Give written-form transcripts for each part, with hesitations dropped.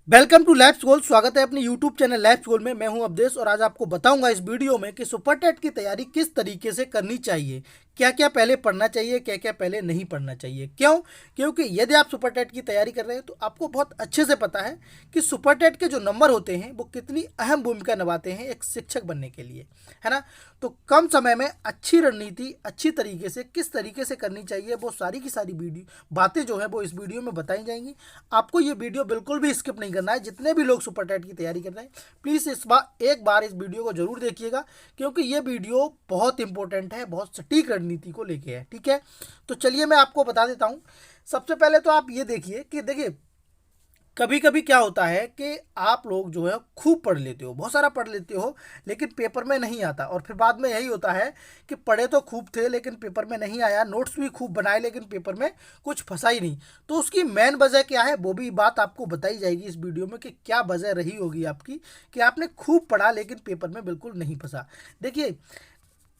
Welcome to labs गोल। स्वागत है अपने यूट्यूब चैनल लैब्स गोल में। मैं हूं अवधेश और आज आपको बताऊंगा इस वीडियो में कि सुपर टेट की तैयारी किस तरीके से करनी चाहिए, क्या क्या पहले पढ़ना चाहिए, क्या क्या पहले नहीं पढ़ना चाहिए। क्यों? क्योंकि यदि आप सुपर टेट की तैयारी कर रहे हैं तो आपको बहुत अच्छे से पता है कि सुपर टेट के जो नंबर होते हैं वो कितनी अहम भूमिका निभाते हैं एक शिक्षक बनने के लिए, है ना। तो कम समय में अच्छी रणनीति अच्छी तरीके से किस तरीके से करनी चाहिए वो सारी की सारी वीडियो बातें जो है वो इस वीडियो में बताई जाएंगी। आपको ये वीडियो बिल्कुल भी स्किप नहीं करना है। जितने भी लोग सुपर टेट की तैयारी कर रहे हैं प्लीज़ एक बार इस वीडियो को जरूर देखिएगा, क्योंकि ये वीडियो बहुत इंपॉर्टेंट है, बहुत सटीक रणनीति को लेके है। ठीक है, तो चलिए मैं आपको बता देता हूँ। सबसे पहले तो आप ये देखिए कि देखिए कभी कभी क्या होता है कि आप लोग जो है खूब पढ़ लेते हो, बहुत सारा पढ़ लेते हो, लेकिन पेपर में नहीं आता। और फिर बाद में यही होता है कि पढ़े तो खूब थे लेकिन पेपर में नहीं आया, नोट्स भी खूब बनाए लेकिन पेपर में कुछ फंसा ही नहीं। तो उसकी मेन वजह क्या है वो भी बात आपको बताई जाएगी इस वीडियो में कि क्या वजह रही होगी आपकी कि आपने खूब पढ़ा लेकिन पेपर में बिल्कुल नहीं फंसा। देखिए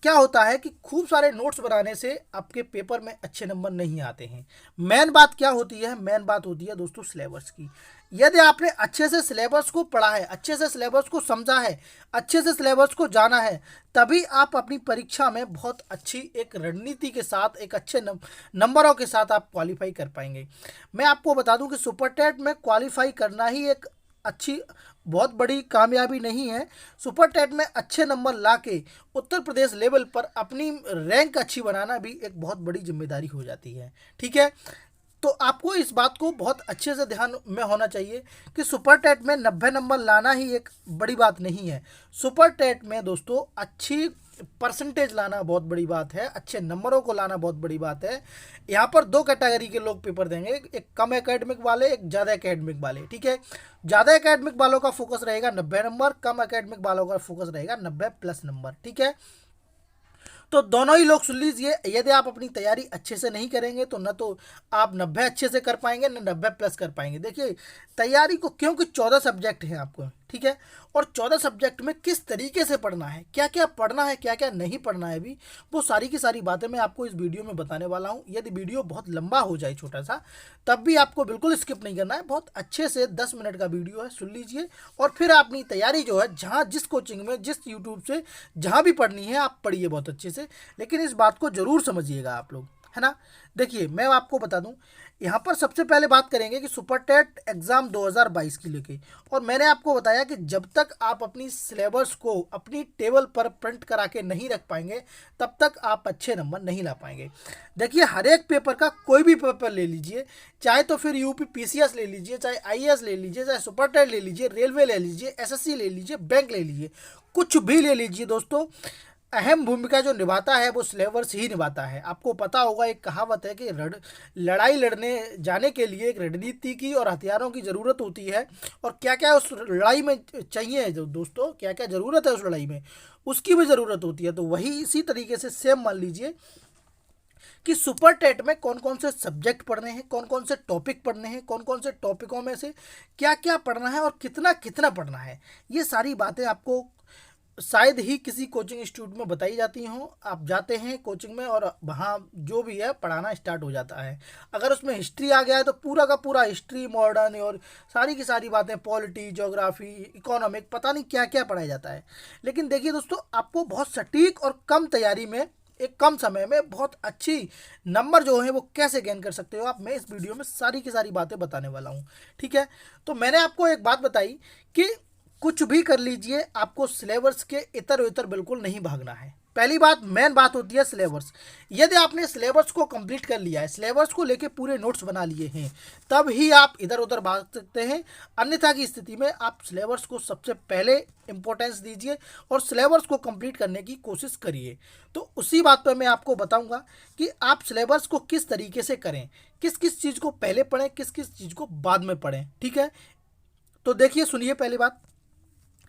क्या होता है कि खूब सारे नोट्स बनाने से आपके पेपर में अच्छे नंबर नहीं आते हैं। मेन बात क्या होती है? मेन बात होती है दोस्तों सिलेबस की। यदि आपने अच्छे से सिलेबस को पढ़ा है, अच्छे से सिलेबस को समझा है, अच्छे से सिलेबस को जाना है, तभी आप अपनी परीक्षा में बहुत अच्छी एक रणनीति के साथ एक अच्छे नंबरों के साथ आप क्वालिफाई कर पाएंगे। मैं आपको बता दूं कि सुपर टेट में क्वालिफाई करना ही एक अच्छी बहुत बड़ी कामयाबी नहीं है। सुपर टेट में अच्छे नंबर ला के उत्तर प्रदेश लेवल पर अपनी रैंक अच्छी बनाना भी एक बहुत बड़ी जिम्मेदारी हो जाती है। ठीक है, तो आपको इस बात को बहुत अच्छे से ध्यान में होना चाहिए कि सुपर टेट में 90 नंबर लाना ही एक बड़ी बात नहीं है। सुपर टेट में दोस्तों अच्छी परसेंटेज लाना बहुत बड़ी बात है, अच्छे नंबरों को लाना बहुत बड़ी बात है। यहाँ पर दो कैटेगरी के लोग पेपर देंगे, एक कम एकेडमिक वाले, एक ज़्यादा एकेडमिक वाले। ठीक है, ज़्यादा एकेडमिक वालों का फोकस रहेगा 90 नंबर, कम एकेडमिक वालों का फोकस रहेगा 90+ नंबर। ठीक है, तो दोनों ही लोग सुन लीजिए। यदि आप अपनी तैयारी अच्छे से नहीं करेंगे तो न तो आप 90 अच्छे से कर पाएंगे न 90+ कर पाएंगे। देखिए तैयारी को, क्योंकि 14 सब्जेक्ट हैं आपको, ठीक है, और 14 सब्जेक्ट में किस तरीके से पढ़ना है, क्या क्या पढ़ना है, क्या क्या नहीं पढ़ना है भी, वो सारी की सारी बातें मैं आपको इस वीडियो में बताने वाला हूँ। यदि वीडियो बहुत लंबा हो जाए छोटा सा, तब भी आपको बिल्कुल स्किप नहीं करना है। बहुत अच्छे से 10 मिनट का वीडियो है, सुन लीजिए और फिर आप अपनी तैयारी जो है जहाँ जिस कोचिंग में जिस यूट्यूब से जहाँ भी पढ़नी है आप पढ़िए बहुत अच्छे से। लेकिन इस बात को जरूर समझिएगा आप लोग, है ना। देखिए मैं आपको बता दूं, यहाँ पर सबसे पहले बात करेंगे कि सुपर टेट एग्ज़ाम 2022 की लेके। और मैंने आपको बताया कि जब तक आप अपनी सिलेबस को अपनी टेबल पर प्रिंट करा के नहीं रख पाएंगे तब तक आप अच्छे नंबर नहीं ला पाएंगे। देखिए हर एक पेपर का कोई भी पेपर ले लीजिए, चाहे तो फिर यूपी पीसीएस ले लीजिए, चाहे आईएएस ले लीजिए, चाहे सुपर टेट ले लीजिए, रेलवे ले लीजिए, एसएससी ले लीजिए, बैंक ले लीजिए, कुछ भी ले लीजिए दोस्तों, अहम भूमिका जो निभाता है वो सिलेबस ही निभाता है। आपको पता होगा एक कहावत है कि लड़ाई लड़ने जाने के लिए एक रणनीति की और हथियारों की ज़रूरत होती है। और क्या क्या उस लड़ाई में चाहिए जो दोस्तों, क्या क्या ज़रूरत है उस लड़ाई में, उसकी भी ज़रूरत होती है। तो वही इसी तरीके से सेम मान लीजिए कि सुपर टेट में कौन कौन से सब्जेक्ट पढ़ने हैं, कौन कौन से टॉपिक पढ़ने हैं, कौन कौन से टॉपिकों में से क्या क्या पढ़ना है और कितना कितना पढ़ना है, ये सारी बातें आपको शायद ही किसी कोचिंग इंस्टीट्यूट में बताई जाती हों। आप जाते हैं कोचिंग में और वहाँ जो भी है पढ़ाना स्टार्ट हो जाता है। अगर उसमें हिस्ट्री आ गया है तो पूरा का पूरा हिस्ट्री, मॉडर्न और सारी की सारी बातें, पॉलिटी, ज्योग्राफी, इकोनॉमिक, पता नहीं क्या क्या पढ़ाया जाता है। लेकिन देखिए दोस्तों, आपको बहुत सटीक और कम तैयारी में एक कम समय में बहुत अच्छी नंबर जो है वो कैसे गेन कर सकते हो आप, मैं इस वीडियो में सारी की सारी बातें बताने वाला हूँ। ठीक है, तो मैंने आपको एक बात बताई कि कुछ भी कर लीजिए, आपको सिलेबस के इधर उधर बिल्कुल नहीं भागना है। पहली बात, मेन बात होती है सिलेबस। यदि आपने सिलेबस को कंप्लीट कर लिया है, सिलेबस को लेके पूरे नोट्स बना लिए हैं, तब ही आप इधर उधर भाग सकते हैं। अन्यथा की स्थिति में आप सिलेबस को सबसे पहले इंपॉर्टेंस दीजिए और सिलेबस को कंप्लीट करने की कोशिश करिए। तो उसी बात पर मैं आपको बताऊंगा कि आप सिलेबस को किस तरीके से करें, किस किस चीज़ को पहले पढ़ें, किस किस चीज़ को बाद में पढ़ें। ठीक है, तो देखिए सुनिए, पहली बात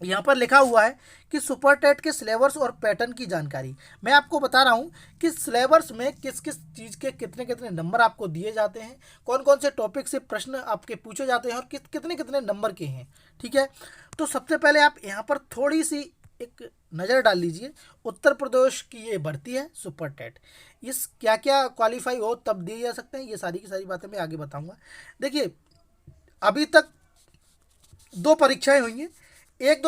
यहाँ पर लिखा हुआ है कि सुपर टेट के सिलेबस और पैटर्न की जानकारी। मैं आपको बता रहा हूँ कि सिलेबस में किस किस चीज़ के कितने कितने नंबर आपको दिए जाते हैं, कौन कौन से टॉपिक से प्रश्न आपके पूछे जाते हैं और कितने कितने नंबर के हैं। ठीक है, तो सबसे पहले आप यहाँ पर थोड़ी सी एक नज़र डाल लीजिए। उत्तर प्रदेश की ये भर्ती है सुपर टेट, इस क्या क्या क्वालिफाई हो तब दिए जा सकते हैं, ये सारी की सारी बातें मैं आगे बताऊँगा। देखिए अभी तक दो परीक्षाएं हुई हैं, एक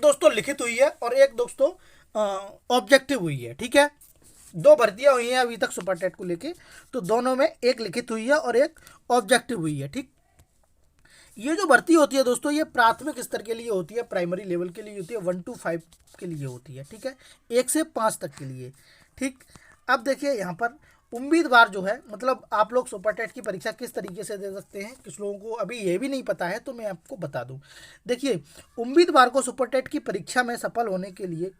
दोस्तों लिखित हुई है और एक दोस्तों ऑब्जेक्टिव हुई है। ठीक है, दो भर्तियां हुई हैं अभी तक सुपर टेट को लेके, तो दोनों में एक लिखित हुई है और एक ऑब्जेक्टिव हुई है। ठीक, ये जो भर्ती होती है दोस्तों, ये प्राथमिक स्तर के लिए होती है, प्राइमरी लेवल के लिए होती है, 1 to 5 के लिए होती है। ठीक है, 1 से 5 तक के लिए। ठीक, अब देखिए यहाँ पर उम्मीदवार जो है, मतलब आप लोग सुपर टेट की परीक्षा किस तरीके से दे सकते हैं, किस लोगों को अभी ये भी नहीं पता है तो मैं आपको बता दूं। देखिए, उम्मीदवार को सुपर टेट की परीक्षा में सफल होने के लिए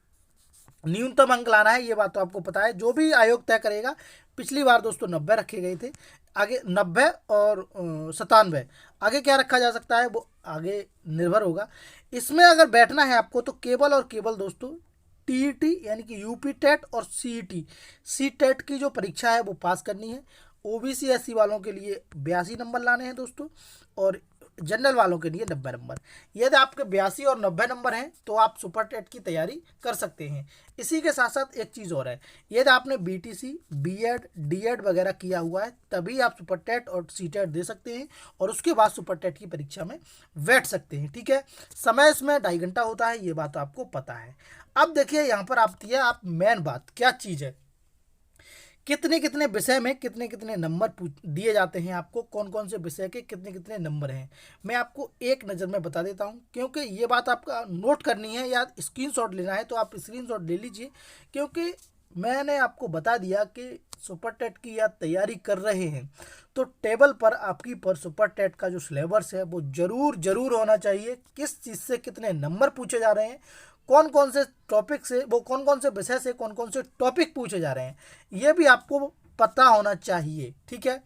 न्यूनतम अंक लाना है, ये बात तो आपको पता है, जो भी आयोग तय करेगा। पिछली बार दोस्तों 90 रखे गए थे, आगे 90 और 97, आगे क्या रखा जा सकता है वो आगे निर्भर होगा। इसमें अगर बैठना है आपको तो केवल और केवल दोस्तों टीईटी यानी कि यूपी टेट और सीईटी सी टेट की जो परीक्षा है वो पास करनी है। ओबीसी एससी वालों के लिए 82 नंबर लाने हैं दोस्तों, और जनरल वालों के लिए 90 नंबर। यदि आपके 82 और 90 नंबर हैं तो आप सुपर टेट की तैयारी कर सकते हैं। इसी के साथ साथ एक चीज़ और है, यदि आपने बीटीसी बीएड डीएड वगैरह किया हुआ है तभी आप सुपर टेट और सी टेट दे सकते हैं और उसके बाद सुपर टेट की परीक्षा में बैठ सकते हैं। ठीक है, समय इसमें 2.5 घंटा होता है, ये बात आपको पता है। अब देखिए यहाँ पर आती है आप मेन बात, क्या चीज़ है, कितने कितने विषय में कितने कितने नंबर दिए जाते हैं आपको, कौन कौन से विषय के कितने कितने नंबर हैं, मैं आपको एक नज़र में बता देता हूं, क्योंकि ये बात आपका नोट करनी है या स्क्रीनशॉट लेना है तो आप स्क्रीनशॉट ले लीजिए, क्योंकि मैंने आपको बता दिया कि सुपर टेट की या तैयारी कर रहे हैं तो टेबल पर आपकी पर सुपर टेट का जो सिलेबस है वो जरूर जरूर होना चाहिए, किस चीज़ से कितने नंबर पूछे जा रहे हैं, कौन कौन से टॉपिक से, वो कौन कौन से विषय से कौन कौन से टॉपिक पूछे जा रहे हैं, ये भी आपको पता होना चाहिए। ठीक है,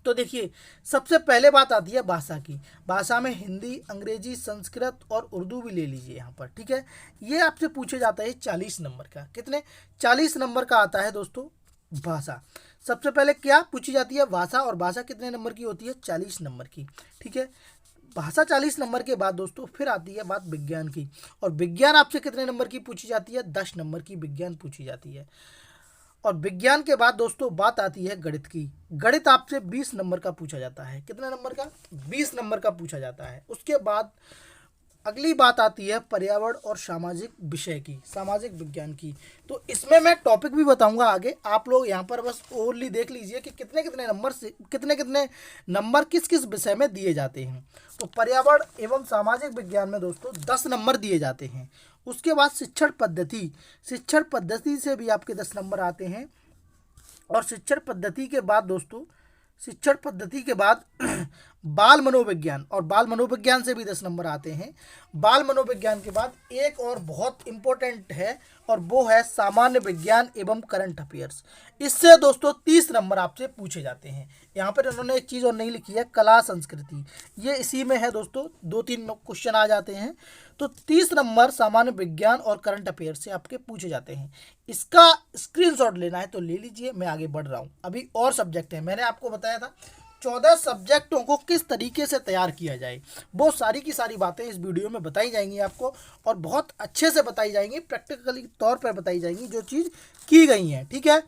तो देखिए सबसे पहले बात आती है भाषा की। भाषा में हिंदी, अंग्रेजी, संस्कृत और उर्दू भी ले लीजिए यहाँ पर। ठीक है, ये आपसे पूछे जाता है 40 नंबर का, कितने 40 नंबर का आता है दोस्तों भाषा। सबसे पहले क्या पूछी जाती है, भाषा, और भाषा कितने नंबर की होती है, 40 नंबर की। ठीक है, भाषा 40 नंबर के बाद दोस्तों फिर आती है बात विज्ञान की, और विज्ञान आपसे कितने नंबर की पूछी जाती है, 10 नंबर की विज्ञान पूछी जाती है। और विज्ञान के बाद दोस्तों बात आती है गणित की। गणित आपसे 20 नंबर का पूछा जाता है, कितने नंबर का, 20 नंबर का पूछा जाता है। उसके बाद अगली बात आती है पर्यावरण और सामाजिक विषय की, सामाजिक विज्ञान की। तो इसमें मैं टॉपिक भी बताऊंगा आगे, आप लोग यहाँ पर बस ओनली देख लीजिए कि कितने कितने नंबर से कितने कितने नंबर किस किस विषय में दिए जाते हैं। तो पर्यावरण एवं सामाजिक विज्ञान में दोस्तों 10 नंबर दिए जाते हैं। उसके बाद शिक्षण पद्धति, शिक्षण पद्धति से भी आपके 10 नंबर आते हैं। और शिक्षण पद्धति के बाद दोस्तों, शिक्षण पद्धति के बाद बाल मनोविज्ञान, और बाल मनोविज्ञान से भी 10 नंबर आते हैं। बाल मनोविज्ञान के बाद एक और बहुत इंपॉर्टेंट है और वो है सामान्य विज्ञान एवं करंट अफेयर्स। इससे दोस्तों 30 नंबर आपसे पूछे जाते हैं। यहाँ पर इन्होंने एक चीज़ और नहीं लिखी है, कला संस्कृति, ये इसी में है दोस्तों, 2-3 क्वेश्चन आ जाते हैं। तो 30 नंबर सामान्य विज्ञान और करंट अफेयर्स से आपके पूछे जाते हैं। इसका स्क्रीनशॉट लेना है तो ले लीजिए, मैं आगे बढ़ रहा हूँ। अभी और सब्जेक्ट है, मैंने आपको बताया था 14 सब्जेक्टों को किस तरीके से तैयार किया जाए, वो सारी की सारी बातें इस वीडियो में बताई जाएंगी आपको, और बहुत अच्छे से बताई जाएंगी, प्रैक्टिकली तौर पर बताई जाएंगी जो चीज़ की गई हैं। ठीक है,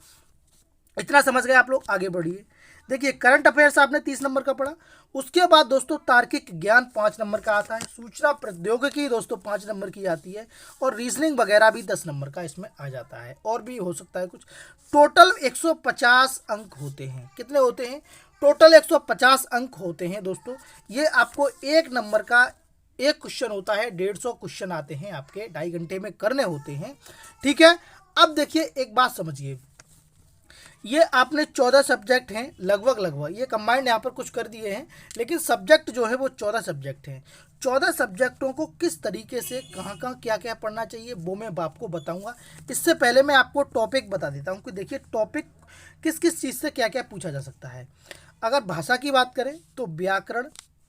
इतना समझ गए आप लोग, आगे बढ़िए। देखिए करंट अफेयर्स आपने 30 नंबर का पढ़ा। उसके बाद दोस्तों तार्किक ज्ञान 5 नंबर का आता है, सूचना प्रौद्योगिकी दोस्तों 5 नंबर की आती है, और रीजनिंग वगैरह भी 10 नंबर का इसमें आ जाता है, और भी हो सकता है कुछ। टोटल 150 अंक होते हैं, कितने होते हैं, टोटल 150 अंक होते हैं दोस्तों। ये आपको एक नंबर का एक क्वेश्चन होता है, 150 क्वेश्चन आते हैं आपके, 2.5 घंटे में करने होते हैं। ठीक है, अब देखिए एक बात समझिए, ये आपने 14 सब्जेक्ट हैं लगभग, ये कंबाइंड यहाँ पर कुछ कर दिए हैं, लेकिन सब्जेक्ट जो है वो 14 सब्जेक्ट हैं। 14 सब्जेक्टों को किस तरीके से कहाँ कहाँ क्या क्या पढ़ना चाहिए वो मैं आपको बताऊंगा। इससे पहले मैं आपको टॉपिक बता देता हूँ कि देखिए टॉपिक किस किस चीज़ से क्या क्या पूछा जा सकता है। अगर भाषा की बात करें तो व्याकरण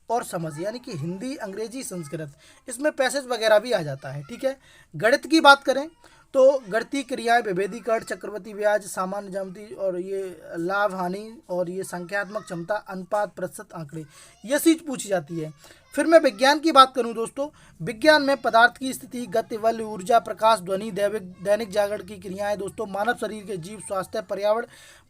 और समझ, यानी कि हिंदी, अंग्रेजी, संस्कृत, इसमें पैसेज वगैरह भी आ जाता है। ठीक है, गणित की बात करें तो गणितीय क्रियाएं, विभेदीकरण, चक्रवृद्धि ब्याज, सामान्य ज्यामिति और ये लाभ हानि और ये संख्यात्मक क्षमता, अनुपात, प्रतिशत आंकड़े, ये चीज पूछी जाती है। फिर मैं विज्ञान की बात करूं दोस्तों, विज्ञान में पदार्थ की स्थिति, गति, बल, ऊर्जा, प्रकाश, ध्वनि, दैनिक जागरण की क्रियाएं दोस्तों, मानव शरीर के जीव, स्वास्थ्य, पर्यावरण,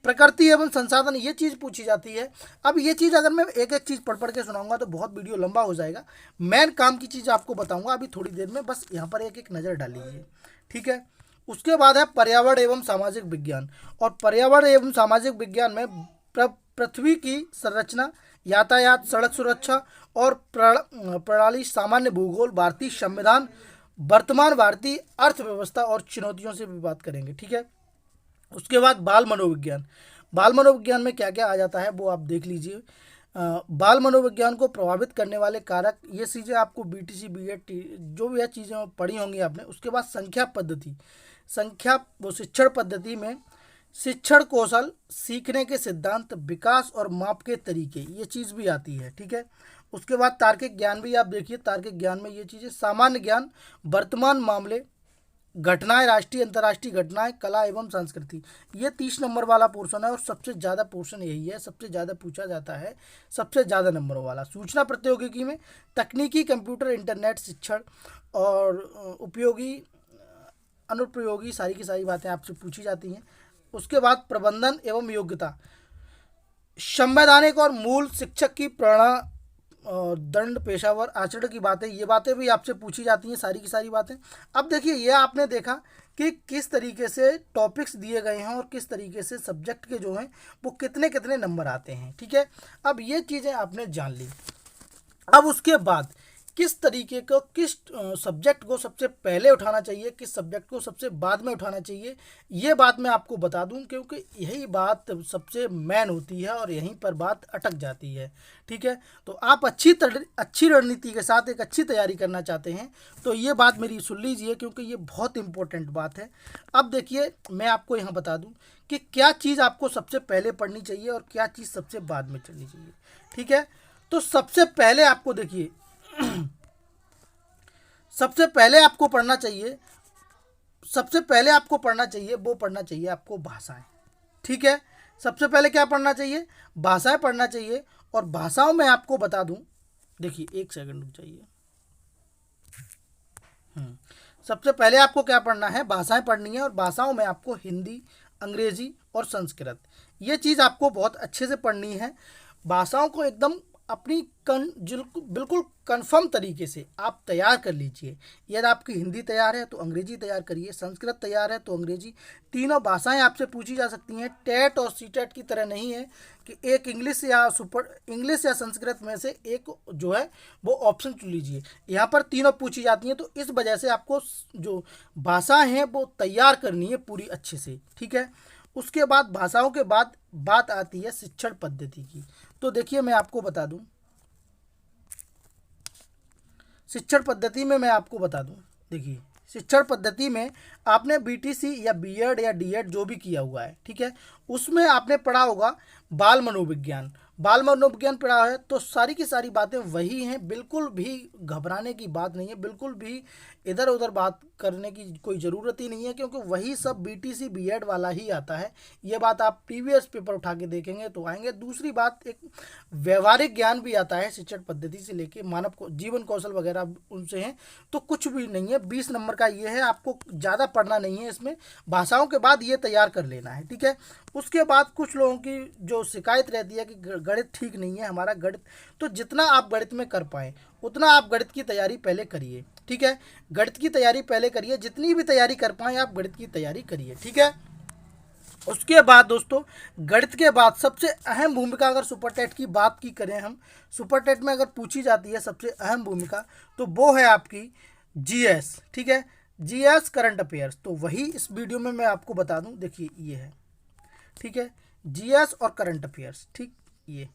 प्रकृति एवं संसाधन, ये चीज़ पूछी जाती है। अब ये चीज़ अगर मैं एक एक चीज़ पढ़ पढ़ के सुनाऊंगा तो बहुत वीडियो लंबा हो जाएगा। मेन काम की चीज़ आपको बताऊंगा अभी थोड़ी देर में, बस यहाँ पर एक एक नज़र डालिए, ठीक है। उसके बाद है पर्यावरण एवं सामाजिक विज्ञान, और पर्यावरण एवं सामाजिक विज्ञान में पृथ्वी की संरचना, यातायात, सड़क सुरक्षा और प्रणाली, सामान्य भूगोल, भारतीय संविधान, वर्तमान भारतीय अर्थव्यवस्था और चुनौतियों से भी बात करेंगे, ठीक है। उसके बाद बाल मनोविज्ञान, बाल मनोविज्ञान में क्या क्या आ जाता है वो आप देख लीजिए। बाल मनोविज्ञान को प्रभावित करने वाले कारक, ये चीज़ें आपको बीटीसी, बीएड, जो भी है चीज़ें पढ़ी होंगी आपने। उसके बाद संख्या पद्धति, संख्या वो शिक्षण पद्धति में शिक्षण कौशल, सीखने के सिद्धांत, विकास और माप के तरीके, ये चीज़ भी आती है, ठीक है। उसके बाद तार्किक ज्ञान भी आप देखिए, तार्किक ज्ञान में ये चीज़ें, सामान्य ज्ञान, वर्तमान मामले, घटनाएं, राष्ट्रीय अंतर्राष्ट्रीय घटनाएं, कला एवं संस्कृति, ये 30 नंबर वाला पोर्शन है और सबसे ज़्यादा पोर्शन यही है, सबसे ज़्यादा पूछा जाता है, सबसे ज़्यादा नंबरों वाला। सूचना प्रौद्योगिकी में तकनीकी, कंप्यूटर, इंटरनेट, शिक्षण और उपयोगी, अनुप्रयोगी, सारी की सारी बातें आपसे पूछी जाती हैं। उसके बाद प्रबंधन एवं योग्यता, संवैधानिक और मूल, शिक्षक की प्रेरणा और दंड, पेशावर आचरण की बातें, ये बातें भी आपसे पूछी जाती हैं, सारी की सारी बातें। अब देखिए ये आपने देखा कि किस तरीके से टॉपिक्स दिए गए हैं और किस तरीके से सब्जेक्ट के जो हैं वो कितने कितने नंबर आते हैं, ठीक है। अब ये चीज़ें आपने जान ली। अब उसके बाद किस तरीके को, किस सब्जेक्ट को सबसे पहले उठाना चाहिए, किस सब्जेक्ट को सबसे बाद में उठाना चाहिए, ये बात मैं आपको बता दूं, क्योंकि यही बात सबसे मेन होती है और यहीं पर बात अटक जाती है, ठीक है। तो आप अच्छी रणनीति के साथ एक अच्छी तैयारी करना चाहते हैं तो ये बात मेरी सुन लीजिए, क्योंकि ये बहुत इंपॉर्टेंट बात है। अब देखिए मैं आपको यहाँ बता दूँ कि क्या चीज़ आपको सबसे पहले पढ़नी चाहिए और क्या चीज़ सबसे बाद में चलनी चाहिए, ठीक है। तो सबसे पहले आपको देखिए सबसे पहले आपको पढ़ना चाहिए, सबसे पहले आपको पढ़ना चाहिए वो पढ़ना चाहिए आपको भाषाएं, ठीक है। सबसे पहले क्या पढ़ना चाहिए, भाषाएं पढ़ना चाहिए। और भाषाओं में आपको बता दूं, देखिए एक सेकंड रुक जाइए। सबसे पहले आपको क्या पढ़ना है, भाषाएं पढ़नी है, और भाषाओं में आपको हिंदी, अंग्रेजी और संस्कृत, ये चीज़ आपको बहुत अच्छे से पढ़नी है। भाषाओं को एकदम अपनी बिल्कुल कंफर्म तरीके से आप तैयार कर लीजिए। यदि आपकी हिंदी तैयार है तो अंग्रेजी तैयार करिए, संस्कृत तैयार है तो अंग्रेजी, तीनों भाषाएं आपसे पूछी जा सकती हैं। टेट और सीटेट की तरह नहीं है कि एक इंग्लिश या संस्कृत में से एक जो है वो ऑप्शन चुन लीजिए, यहाँ पर तीनों पूछी जाती हैं। तो इस वजह से आपको जो भाषाएँ हैं वो तैयार करनी है पूरी अच्छे से, ठीक है। उसके बाद भाषाओं के बाद बात आती है शिक्षण पद्धति की। तो देखिए मैं आपको बता दूं, शिक्षण पद्धति में मैं आपको बता दूं, देखिए शिक्षण पद्धति में आपने बीटीसी या बीएड या डीएड जो भी किया हुआ है, ठीक है, उसमें आपने पढ़ा होगा बाल मनोविज्ञान। बाल मनोविज्ञान पढ़ा है तो सारी की सारी बातें वही हैं, बिल्कुल भी घबराने की बात नहीं है, बिल्कुल भी इधर उधर बात करने की कोई ज़रूरत ही नहीं है, क्योंकि वही सब बीटीसी बीएड वाला ही आता है। ये बात आप प्रीवियस पेपर उठा के देखेंगे तो आएंगे। दूसरी बात, एक व्यवहारिक ज्ञान भी आता है शिक्षण पद्धति से लेके, मानव को जीवन कौशल वगैरह उनसे हैं, तो कुछ भी नहीं है। 20 नंबर का ये है, आपको ज़्यादा पढ़ना नहीं है इसमें। भाषाओं के बाद ये तैयार कर लेना है, ठीक है। उसके बाद कुछ लोगों की जो शिकायत रहती है कि गणित ठीक नहीं है हमारा गणित, तो जितना आप गणित में कर पाएँ उतना आप गणित की तैयारी पहले करिए, ठीक है। गणित की तैयारी पहले करिए, जितनी भी तैयारी कर पाएँ आप गणित की तैयारी करिए, ठीक है। उसके बाद दोस्तों, गणित के बाद सबसे अहम भूमिका, अगर सुपर टेट की बात की करें हम, सुपर टेट में अगर पूछी जाती है सबसे अहम भूमिका तो वो है आपकी जीएस, ठीक है, जीएस करंट अफेयर्स। तो वही इस वीडियो में मैं आपको बता दूं, देखिए ये है, ठीक है, जीएस और करंट अफेयर्स, ठीक। ये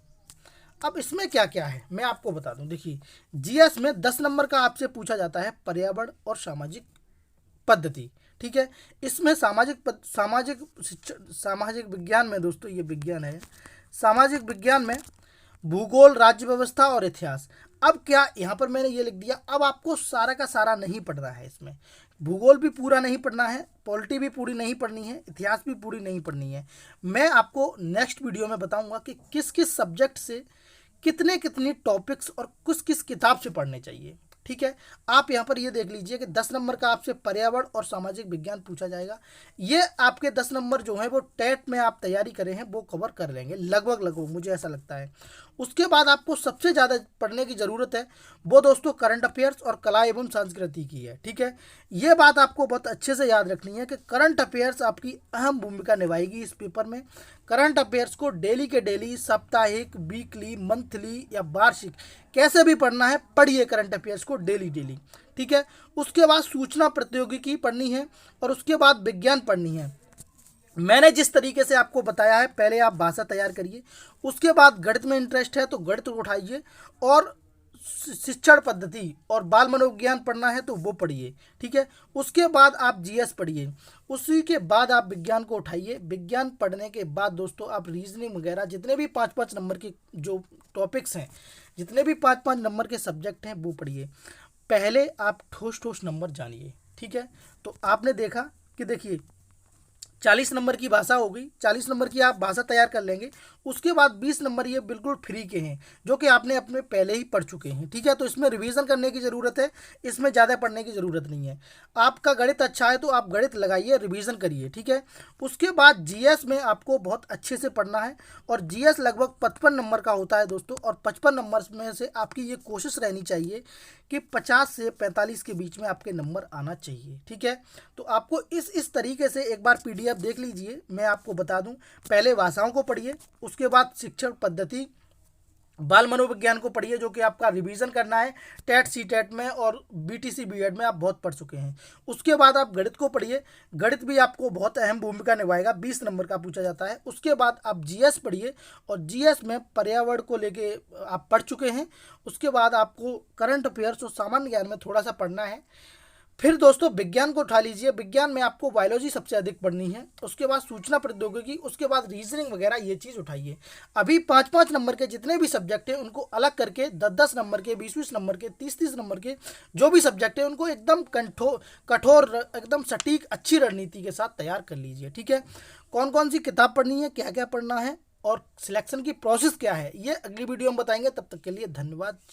अब इसमें क्या क्या है मैं आपको बता दूं, देखिए जीएस में 10 नंबर का आपसे पूछा जाता है पर्यावरण और सामाजिक पद्धति, ठीक है। इसमें सामाजिक विज्ञान में दोस्तों, ये विज्ञान है, सामाजिक विज्ञान में भूगोल, राज्य व्यवस्था और इतिहास। अब क्या यहाँ पर मैंने ये लिख दिया, अब आपको सारा का सारा नहीं पढ़ना है इसमें, भूगोल भी पूरा नहीं पढ़ना है, पॉलिटी भी पूरी नहीं पढ़नी है, इतिहास भी पूरी नहीं पढ़नी है। मैं आपको नेक्स्ट वीडियो में बताऊंगा कि किस किस सब्जेक्ट से कितने कितने टॉपिक्स और किस किस किताब से पढ़ने चाहिए। ठीक है, आप यहाँ पर ये देख लीजिए कि 10 नंबर का आपसे पर्यावरण और सामाजिक विज्ञान पूछा जाएगा। ये आपके 10 नंबर जो है वो टेट में आप तैयारी करें हैं वो कवर कर लेंगे लगभग लगभग, मुझे ऐसा लगता है। उसके बाद आपको सबसे ज़्यादा पढ़ने की ज़रूरत है वो दोस्तों करंट अफेयर्स और कला एवं संस्कृति की है। ठीक है, ये बात आपको बहुत अच्छे से याद रखनी है कि करंट अफेयर्स आपकी अहम भूमिका निभाएगी इस पेपर में। करंट अफेयर्स को डेली के डेली, साप्ताहिक, वीकली, मंथली या वार्षिक कैसे भी पढ़ना है, पढ़िए करंट अफेयर्स को डेली डेली। ठीक है, उसके बाद सूचना प्रौद्योगिकी पढ़नी है और उसके बाद विज्ञान पढ़नी है। मैंने जिस तरीके से आपको बताया है, पहले आप भाषा तैयार करिए, उसके बाद गणित में इंटरेस्ट है तो गणित उठाइए, और शिक्षण पद्धति और बाल मनोविज्ञान पढ़ना है तो वो पढ़िए। ठीक है, उसके बाद आप जीएस पढ़िए, उसी के बाद आप विज्ञान को उठाइए। विज्ञान पढ़ने के बाद दोस्तों आप रीजनिंग वगैरह जितने भी 5-5 नंबर के जो टॉपिक्स हैं, जितने भी 5-5 नंबर के सब्जेक्ट हैं वो पढ़िए। पहले आप ठोस ठोस नंबर जानिए। ठीक है, तो आपने देखा कि देखिए 40 नंबर की भाषा हो गई, 40 नंबर की आप भाषा तैयार कर लेंगे। उसके बाद 20 नंबर ये बिल्कुल फ्री के हैं जो कि आपने अपने पहले ही पढ़ चुके हैं। ठीक है, तो इसमें रिवीजन करने की ज़रूरत है, इसमें ज़्यादा पढ़ने की ज़रूरत नहीं है। आपका गणित अच्छा है तो आप गणित लगाइए, रिवीजन करिए। ठीक है, उसके बाद जीएस में आपको बहुत अच्छे से पढ़ना है, और जीएस लगभग 55 नंबर का होता है दोस्तों, और 55 नंबर में से आपकी ये कोशिश रहनी चाहिए कि 50 से 45 के बीच में आपके नंबर आना चाहिए। ठीक है, तो आपको इस तरीके से एक बार पीडीएफ देख लीजिए। मैं आपको बता दूं, पहले भाषाओं को पढ़िए, उसके बाद शिक्षण पद्धति, बाल मनोविज्ञान को पढ़िए जो कि आपका रिवीजन करना है टेट सी टेट में, और बीटीसी बीएड में आप बहुत पढ़ चुके हैं। उसके बाद आप गणित को पढ़िए, गणित भी आपको बहुत अहम भूमिका निभाएगा, 20 नंबर का पूछा जाता है। उसके बाद आप जीएस पढ़िए, और जीएस में पर्यावरण को लेके आप पढ़ चुके हैं। उसके बाद आपको करंट अफेयर्स और सामान्य ज्ञान में थोड़ा सा पढ़ना है। फिर दोस्तों विज्ञान को उठा लीजिए, विज्ञान में आपको बायोलॉजी सबसे अधिक पढ़नी है। उसके बाद सूचना प्रौद्योगिकी, उसके बाद रीजनिंग वगैरह ये चीज़ उठाइए। अभी 5-5 नंबर के जितने भी सब्जेक्ट हैं उनको अलग करके 10-10 नंबर के, 20-20 नंबर के, 30-30 नंबर के जो भी सब्जेक्ट हैं उनको एकदम कठोर एकदम सटीक अच्छी रणनीति के साथ तैयार कर लीजिए। ठीक है, कौन कौन सी किताब पढ़नी है, क्या क्या पढ़ना है और सिलेक्शन की प्रोसेस क्या है, ये अगली वीडियो में बताएंगे। तब तक के लिए धन्यवाद।